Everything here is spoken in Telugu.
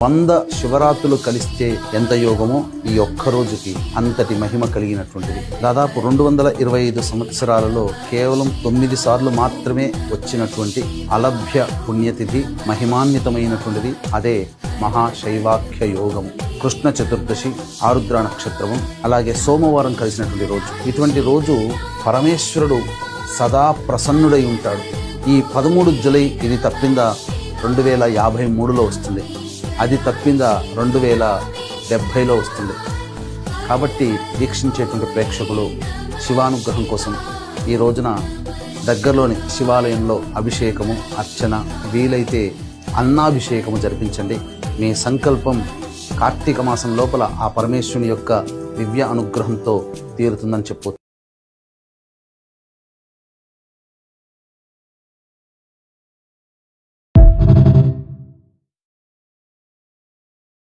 100 శివరాత్రులు కలిస్తే ఎంత యోగమో ఈ ఒక్క రోజుకి అంతటి మహిమ కలిగినటువంటిది. దాదాపు 225 సంవత్సరాలలో కేవలం 9 సార్లు మాత్రమే వచ్చినటువంటి అలభ్య పుణ్యతిథి, మహిమాన్వితమైనటువంటిది. అదే మహాశైవాఖ్య యోగము. కృష్ణ చతుర్దశి, ఆరుద్ర నక్షత్రము, అలాగే సోమవారం కలిసినటువంటి రోజు. ఇటువంటి రోజు పరమేశ్వరుడు సదా ప్రసన్నుడై ఉంటాడు. ఈ 13 జూలై ఇది తప్పిందా 2053లో వస్తుంది, అది తప్పిందా 2070లో వస్తుంది. కాబట్టి వీక్షించేటువంటి ప్రేక్షకులు శివానుగ్రహం కోసం ఈ రోజున దగ్గరలోని శివాలయంలో అభిషేకము, అర్చన, వీలైతే అన్నాభిషేకము జరిపించండి. మీ సంకల్పం కార్తీక మాసం లోపల ఆ పరమేశ్వరుని యొక్క దివ్య అనుగ్రహంతో తీరుతుందని చెప్పవచ్చు.